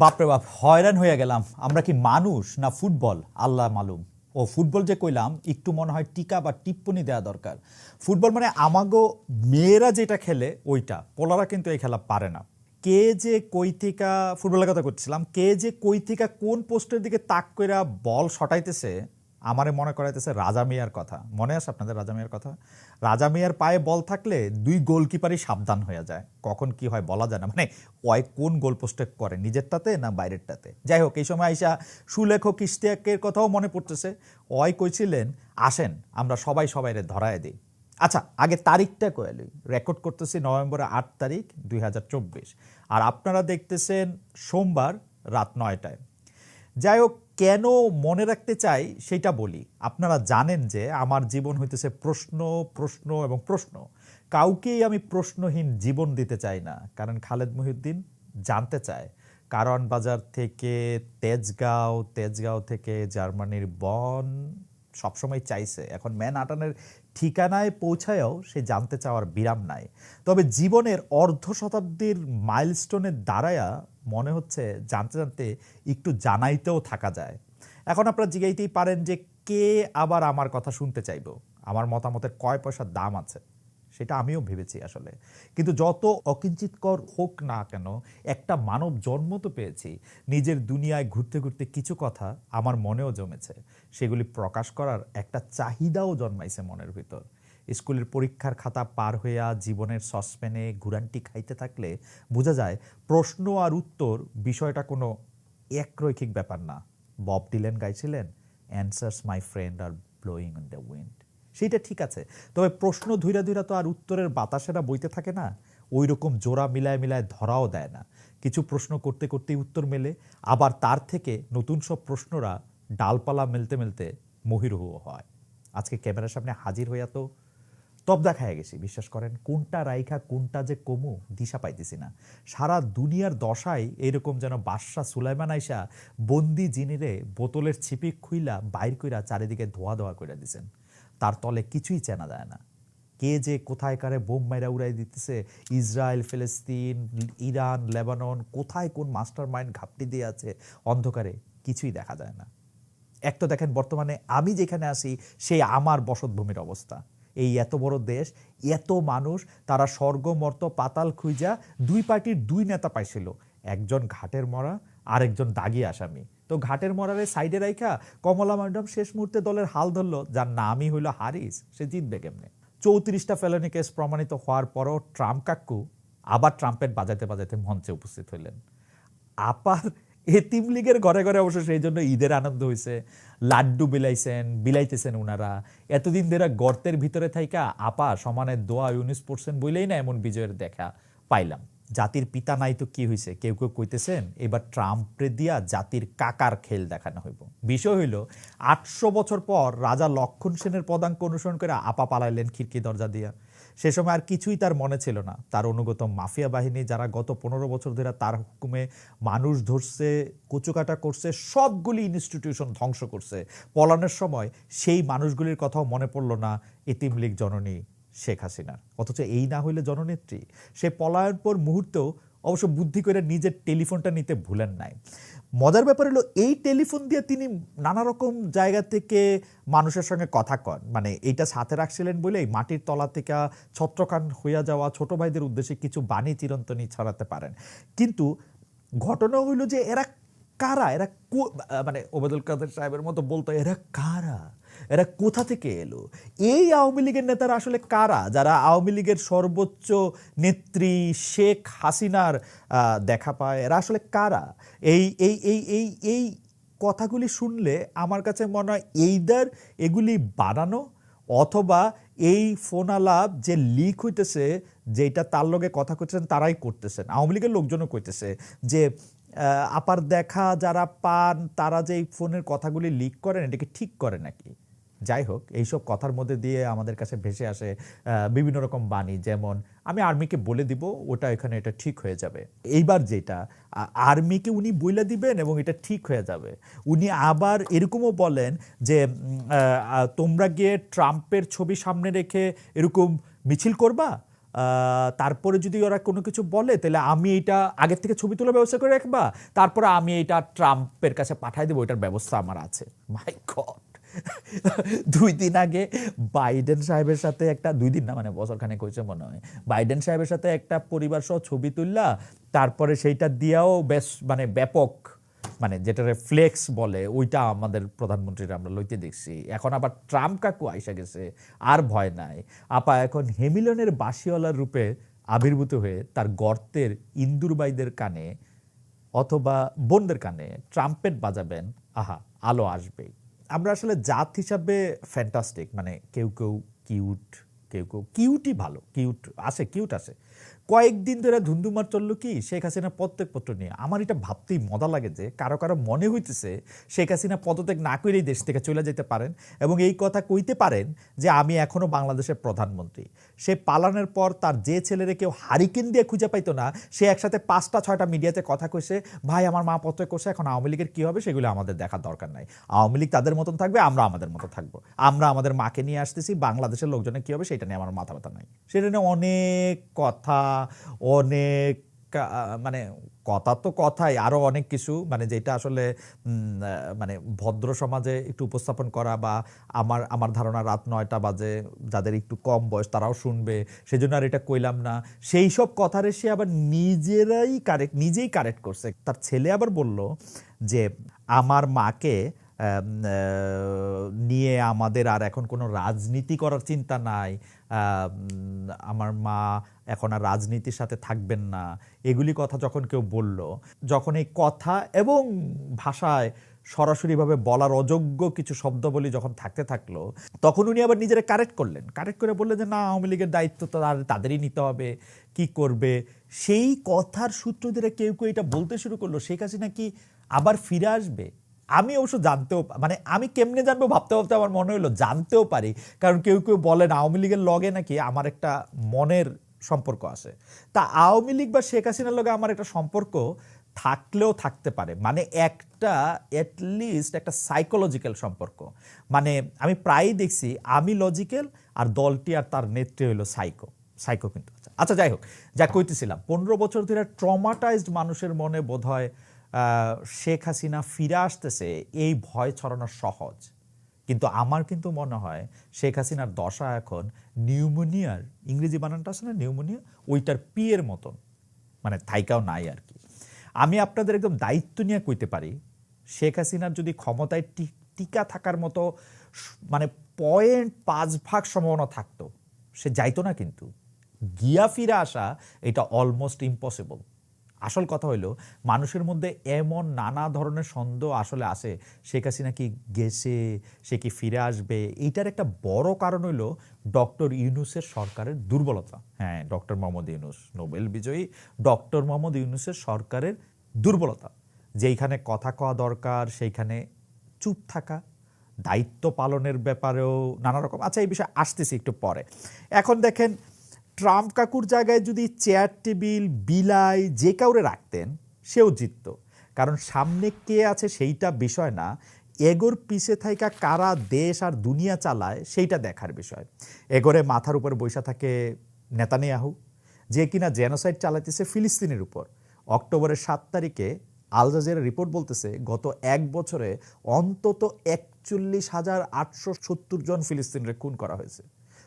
বাপরে বাপ, হয়রান হয়ে গেলাম। আমরা কি মানুষ না ফুটবল, আল্লাহ মালুম। ও ফুটবল যে কইলাম, একটু মনে হয় টিকা বা টিপ্পনি দেওয়া দরকার। ফুটবল মানে আমাগো মেয়েরা যেটা খেলে ওইটা, পোলারা কিন্তু এই খেলা পারে না। কে যে কই থেকে, ফুটবলের কথা করছিলাম, কে যে কই থেকে কোন পোস্টের দিকে তাক কইরা বল শটাইতেছে, আমারে মনে করাইতেছে রাজা মিয়ার কথা। মনে আছে আপনাদের রাজা মিয়ার কথা? রাজা মিয়ার পায়ে বল থাকলে দুই গোলকিপারই সাবধান হয়ে যায়, কখন কি হয় বলা যায় না। মানে ওই কোন গোল পোস্টে করে, নিজেরটাতে না বাইরেরটাতে। যাই হোক, এই সময় আইসা সুলেখক ইশতিয়াকের কথাও মনে পড়তেছে। ওই কইছিলেন আসেন আমরা সবাই সবাইরে ধরায় দিই। আচ্ছা, আগে তারিখটা কয়ালি। রেকর্ড করতেছি নভেম্বরের 8 তারিখ 2024, আর আপনারা দেখতেছেন সোমবার রাত 9টায়। যাই হোক, কেন মনে রাখতে চাই সেটা বলি। আপনারা জানেন যে আমার জীবন হইতেছে প্রশ্ন, প্রশ্ন এবং প্রশ্ন। কাউকেই আমি প্রশ্নহীন জীবন দিতে চাই না, কারণ খালেদ মহিউদ্দিন জানতে চায় কারণ বাজার থেকে তেজগাঁও, তেজগাঁও থেকে জার্মানির বন, সবসময় চাইছে। এখন ম্যানহাটানের ঠিকানায় পৌঁছায়ও সে জানতে চাওয়ার বিরাম নাই। তবে জীবনের অর্ধ শতাব্দীর মাইলস্টোনের দ্বারায়া মনে হচ্ছে জানতে জানতে একটু জানাইতেও থাকা যায়। এখন আপনারা জিজ্ঞাইতেই পারেন যে কে আবার আমার কথা শুনতে চাইব, আমার মতামতের কয় পয়সার দাম আছে, সেটা আমিও ভেবেছি আসলে। কিন্তু যত অকিঞ্চিতকর হোক না কেন, একটা মানব জন্ম তো পেয়েছি। নিজের দুনিয়ায় ঘুরতে ঘুরতে কিছু কথা আমার মনেও জমেছে, সেগুলি প্রকাশ করার একটা চাহিদাও জন্মাইছে মনের ভিতর। স্কুলের পরীক্ষার খাতা পার হইয়া জীবনের সসপ্যানে ঘুরান্টি খাইতে থাকলে বোঝা যায় প্রশ্ন আর উত্তর বিষয়টা কোনো একরৈখিক ব্যাপার না। বব ডিলেন গাইছিলেন, answers my friend are blowing on the wind. সেইটা ঠিক আছে, তবে প্রশ্ন ধুইরা ধুইরা তো আর উত্তরের বাতাসেরা বইতে থাকে না। ওই রকম জোড়া মিলায় মিলায় ধরাও দেয় না। কিছু প্রশ্ন করতে করতেই উত্তর মেলে, আবার তার থেকে নতুন সব প্রশ্নরা ডালপালা মেলতে মেলতে মহিরুহ হয়। আজকে ক্যামেরার সামনে হাজির হইয়া তো তবদা খাইয়া গেছি, বিশ্বাস করেন। কোনটা রাইখা কোনটা যে কমু দিশা পাইতেছি না। সারা দুনিয়ার দশাই এইরকম যেন বাদশা সুলাইমান আইসা বন্দি জিনিরে বোতলের ছিপি খুইলা বাইর কইরা চারিদিকে ধোয়া ধোয়া কইরা দিছেন। তার তলে কিছুই চেনা যায় না। কে যে কোথায় কারে বোম মাইরা উড়াই দিতেছে, ইসরায়েল, ফিলিস্তিন, ইরান, লেবানন, কোথায় কোন মাস্টার মাইন্ড ঘাপটি দিয়ে আছে অন্ধকারে, কিছুই দেখা যায় না। এক তো দেখেন বর্তমানে আমি যেখানে আছি সেই আমার বসতভূমির অবস্থা। এই এত বড় দেশ, এত মানুষ, তারা স্বর্গ মর্ত পাতাল খুঁজা দুই পার্টির দুই নেতা পাইছিল, একজন ঘাটের মরা, আরেকজন দাগি আসামি। তো ঘাটের মরারে সাইডে রাইখা কমলা ম্যাডাম শেষ মুহূর্তে দলের হাল ধরলো, যার নামই হইল হারিস। সে জিতবে কেমনে? 34টা ফেলানি কেস প্রমাণিত হওয়ার পরও ট্রাম্প কাকু আবার ট্রাম্পেট বাজাইতে বাজাইতে মঞ্চে উপস্থিত হইলেন। আপার এতিম লীগের ঘরে ঘরে অবশ্য সেই জন্য ঈদের আনন্দ হয়েছে, লাড্ডু বিলাইতেছেন উনারা। এতদিন ধরে গর্তের ভিতরে থাইকা আপা সমানের দোয়া ইউনিস পড়ছেন বইলেই না এমন বিজয়ের দেখা পাইলাম। জাতির পিতা নাই তো কি হয়েছে, কেউ কেউ কইতেছেন এবার ট্রাম্পরে দিয়া জাতির কাকার খেল দেখানো হইব। বিষয় হইল 800 বছর পর রাজা লক্ষণ সেনের পদাঙ্ক অনুসরণ করে আপা পালাইলেন খিড়কি দরজা দিয়া। সে সময় আর কিছুই তার মনে ছিল না। তার অনুগত মাফিয়া বাহিনী, যারা গত 15 বছর ধরে তার হুকুমে মানুষ ধরছে, কুচুকাটা করছে, সবগুলি ইনস্টিটিউশন ধ্বংস করছে, পলানোর সময় সেই মানুষগুলির কথাও মনে পড়ল না এতিম লীগ জননী শেখ হাসিনার। অথচ এই না হইলে জননেত্রী, সে পলায়ন পর মুহূর্তেও অবশ্য বুদ্ধি করে নিজের টেলিফোনটা নিতে ভুলেন নাই। মজার ব্যাপার হলো এই টেলিফোন দিয়ে তিনি নানা রকম জায়গা থেকে মানুষের সঙ্গে কথা কন। মানে এইটা সাথে রাখছিলেন বলেই মাটির তলা থেকে ছত্রখান হইয়া যাওয়া ছোট ভাইদের উদ্দেশ্যে কিছু বাণী চিরন্তনী ছড়াতে পারেন। কিন্তু ঘটনা হইল যে এরা কারা, এরা মানে ওবায়দুল কাদের সাহেবের মতো বলতো এরা কারা, এরা কোথা থেকে এলো? এই আওয়ামী লীগের নেতারা আসলে কারা, যারা আওয়ামী লীগের সর্বোচ্চ নেত্রী শেখ হাসিনার দেখা পায়? এরা আসলে কারা? এই এই এই এই এই কথাগুলি শুনলে আমার কাছে মনে হয় এইদার এগুলি বানানো, অথবা এই ফোন আলাপ যে লিক হইতেছে, যেটা তার লগে কথা করতেছেন তারাই করতেছেন। আওয়ামী লীগের লোকজনও কইতেছে যে আপার দেখা যারা পান তারা যে এই ফোনের কথাগুলি লিক করেন এটাকে ঠিক করে নাকি। যাই হোক, এইসব কথার মধ্যে দিয়ে আমাদের কাছে ভেসে আসে বিভিন্ন রকম বাণী, যেমন আমি আর্মিকে বলে দিব ওটা এখানে এটা ঠিক হয়ে যাবে। এইবার যেটা আর্মিকে উনি বলে দিবেন এবং এটা ঠিক হয়ে যাবে। উনি আবার এরকমও বলেন যে তোমরা গিয়ে ট্রাম্পের ছবি সামনে রেখে এরকম মিছিল করবা, তারপরে যদি ওরা কোনো কিছু বলে তাহলে আমি এটা আগের থেকে ছবি তোলার ব্যবস্থা করে রাখবা, তারপরে আমি এটা ট্রাম্পের কাছে পাঠাই দেবো, এটার ব্যবস্থা আমার আছে। মাই গড, 2 দিন আগে বাইডেন সাহেবের সাথে একটা, 2 দিন না মানে বছরখানেক হয়েছে মনে হয়, বাইডেন সাহেবের সাথে একটা পরিবার সহ ছবি তুললা, তারপরে সেইটা দিয়েও বেশ মানে ব্যাপক মানে যেটা ফ্লেক্স বলে ওইটা আমাদের প্রধানমন্ত্রীরা আমরা লইতে দেখছি। এখন আবার ট্রাম্প কাকু আইসা গেছে, আর ভয় নাই। আপা এখন হেমিলনের বাঁশিওয়ালার রূপে আবির্ভূত হয়ে তার গর্তের ইন্দুরবাইদের কানে অথবা বোনদের কানে ট্রাম্পেট বাজাবেন, আহা আলো আসবেই। আমরা আসলে জাত হিসাবে ফ্যান্টাস্টিক, মানে কেউ কেউ কিউট, কেউ কেউ কিউটই ভালো, কিউট আছে, কিউট আছে। কয়েকদিন ধরে ধুন্দুমার চললো কি শেখ হাসিনা পদত্যাগ পত্র নিয়ে। আমার এটা ভাবতেই মজা লাগে যে কারো কারো মনে হইতেছে শেখ হাসিনা পদত্যাগ না করেই দেশ থেকে চলে যেতে পারেন এবং এই কথা কইতে পারেন যে আমি এখনো বাংলাদেশের প্রধানমন্ত্রী। সে পালানোর পর তার যে ছেলেরে কেউ হারিকেন দিয়ে খুঁজে পাইতো না, সে একসাথে 5টা 6টা মিডিয়াতে কথা কইছে, ভাই আমার মা পদত্যাগ করছে, এখন আওয়ামী লীগের কী হবে সেগুলো আমাদের দেখার দরকার নাই। আওয়ামী লীগ তাদের মতন থাকবে, আমরা আমাদের মতো থাকবো, আমরা আমাদের মাকে নিয়ে আসতেছি, বাংলাদেশের লোকজনের কী হবে সেটা নিয়ে আমার মাথা ব্যথা নাই। সেটা নিয়ে অনেক কথা, অনেক মানে কথা তো কথাই, আরও অনেক কিছু মানে যেটা আসলে মানে ভদ্র সমাজে একটু উপস্থাপন করা, বা আমার ধারণা রাত 9টা বাজে, যাদের একটু কম বয়স তারাও শুনবে, সেজন্য আর এটা কইলাম না। সেই সব কথার সে আবার নিজেই কারেক্ট করছে। তার ছেলে আবার বলল যে আমার মাকে নিয়ে আমাদের আর এখন কোনো রাজনীতি করার চিন্তা নাই, আমার মা এখন আর রাজনীতির সাথে থাকবেন না। এগুলি কথা যখন কেউ বলল, যখন এই কথা এবং ভাষায় সরাসরিভাবে বলার অযোগ্য কিছু শব্দাবলী যখন থাকতে থাকলো, তখন উনি আবার নিজেরা কারেক্ট করলেন। কারেক্ট করে বললেন যে না, আওয়ামী লীগের দায়িত্ব তো তাদেরই নিতে হবে, কি করবে। সেই কথার সূত্র ধরে কেউ কেউ এটা বলতে শুরু করলো শেখ হাসিনা কি আবার ফিরে আসবে। আমি অবশ্য জানতেও, মানে আমি কেমনে জানবো ভাবতে ভাবতে আমার মনে হলো জানতেও পারি, কারণ কেউ কেউ বলেন আওয়ামী লীগের লগে নাকি আমার একটা মনের সম্পর্ক আছে। তা আওয়ামী লীগ বা শেখ হাসিনার লগে আমার একটা সম্পর্ক থাকলেও থাকতে পারে, মানে একটা অ্যাটলিস্ট একটা সাইকোলজিক্যাল সম্পর্ক। মানে আমি প্রায়ই দেখছি আমি লজিক্যাল আর দলটি আর তার নেত্রী হইলো সাইকো কিন্তু। আচ্ছা যাই হোক, যা কইতেছিলাম, 15 বছর ধরে ট্রমাটাইজড মানুষের মনে বোধহয় শেখ হাসিনা ফিরে আসতেছে এই ভয় ছড়ানো সহজ। কিন্তু আমার কিন্তু মনে হয় শেখ হাসিনার দশা এখন নিউমোনিয়ার, ইংরেজি বানানটা আছে না নিউমোনিয়া, ওইটার পিয়ের মতন, মানে থাইকাও নাই আর কি। আমি আপনাদের একদম দায়িত্ব নিয়ে কইতে পারি, শেখ হাসিনার যদি ক্ষমতায় টিকা থাকার মতো মানে 0.5% সম্ভাবনা থাকতো, সে যাইতো না। কিন্তু গিয়া ফিরে আসা এটা অলমোস্ট ইম্পসিবল। আসল কথা হইল মানুষের মধ্যে এমন নানা ধরনের সন্দেহ আসলে আসে, শেখ হাসিনা কি গেছে, সে কি ফিরে আসবে। এইটার একটা বড় কারণ হইল ডক্টর ইউনূসের সরকারের দুর্বলতা। হ্যাঁ, ডক্টর মোহাম্মদ ইউনূস, নোবেল বিজয়ী ডক্টর মোহাম্মদ ইউনূসের সরকারের দুর্বলতা, যেইখানে কথা কওয়া দরকার সেইখানে চুপ থাকা, দায়িত্ব পালনের ব্যাপারেও নানা রকম। আচ্ছা, এই বিষয়ে আসতেছি একটু পরে। এখন দেখেন, ট্রাম্প কাকুর জায়গায় যদি চেয়ার টেবিল বিলাই যে কাউরে রাখতেন, সেও জিতত। কারণ সামনে কে আছে সেইটা বিষয় না, এগোর পিছে থাইকা কারা দেশ আর দুনিয়া চালায় সেইটা দেখার বিষয়। এগোরে মাথার উপর বৈশা থাকে নেতানিয়াহু, যে কিনা জেনোসাইড চালাইতেছে ফিলিস্তিনের উপর। অক্টোবরের 7 তারিখে আল জাজিরা রিপোর্ট বলতেছে গত 1 বছরে অন্তত 41,870 জন ফিলিস্তিনিদের খুন করা হয়েছে,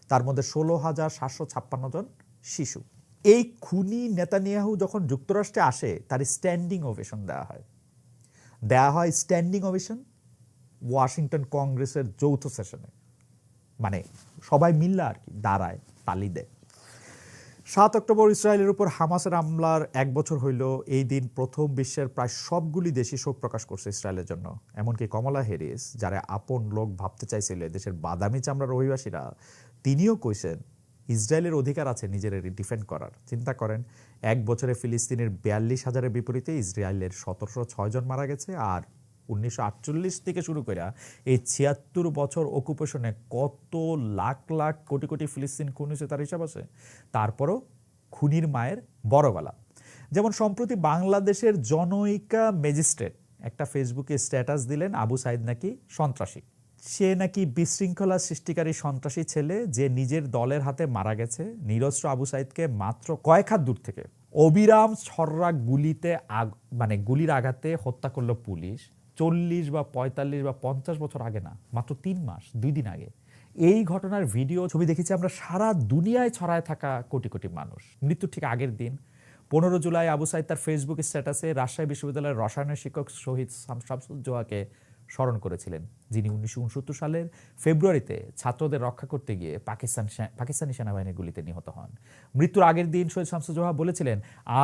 তার মধ্যে 16,756 জন শিশু। এই খুনি নেতানিয়াহু যখন যুক্তরাষ্ট্রে আসে, তার স্ট্যান্ডিং ওভেশন দেওয়া হয় স্ট্যান্ডিং ওভেশন ওয়াশিংটন কংগ্রেসের যৌথ সেশনে, মানে সবাই মিললে আর কি দাঁড়ায়, তালি দেয়। 7 অক্টোবর ইসরায়েলের উপর হামাসের হামলার 1 বছর হইল। এই দিন প্রথম বিশ্বের প্রায় সবগুলি দেশই শোক প্রকাশ করছে ইসরায়েলের জন্য। এমনকি কমলা হ্যারিস, যারা আপন লোক ভাবতে চাইছিল দেশের বাদামি চামড়ার অভিবাসীরা, তিনিও কইছেন ইসরায়েলের অধিকার আছে নিজের ডিফেন্ড করার। চিন্তা করেন, 1 বছরে ফিলিস্তিনের 42,000-এর বিপরীতে ইসরায়েলের 1706 জন মারা গেছে। আর 1948 থেকে শুরু করে এই 76 বছর অকুপেশনে কত লাখ লাখ কোটি কোটি ফিলিস্তিন খুন হয়েছে তার হিসাব আছে। তারপরও খুনির মায়ের বড় গলা। যেমন সম্প্রতি বাংলাদেশের জনৈকা ম্যাজিস্ট্রেট একটা ফেসবুকে স্ট্যাটাস দিলেন, আবু সাইদ নাকি সন্ত্রাসী। সে নাকি বিশৃঙ্খলা সৃষ্টিকারী সন্ত্রাসী ছেলে যে নিজের দলের হাতে মারা গেছে নিরস্ত্র আবু সাইদকে মাত্র কয়েক হাত দূর থেকে অবিরাম ছররা গুলিতে মানে গুলির আঘাতে হত্যা করলো পুলিশ 40 বা 45 বা 50 বছর আগে না, মাত্র 3 মাস 2 দিন আগে। এই ঘটনার ভিডিও ছবি দেখেছি আমরা সারা দুনিয়ায় ছড়ায় থাকা কোটি কোটি মানুষ। মৃত্যুর ঠিক আগের দিন 15 জুলাই আবু সাইদ তার ফেসবুক স্ট্যাটাসে রাজশাহী বিশ্ববিদ্যালয়ের রসায়নের শিক্ষক শহীদ শামসুজ্জোহাকে স্মরণ করেছিলেন, যিনি 1969 সালের ফেব্রুয়ারিতে ছাত্রদের রক্ষা করতে গিয়ে পাকিস্তানি সেনাবাহিনীর গুলিতে নিহত হন। মৃত্যুর আগের দিন শহীদ শামসুজ্জোহা বলেছিলেন, আজ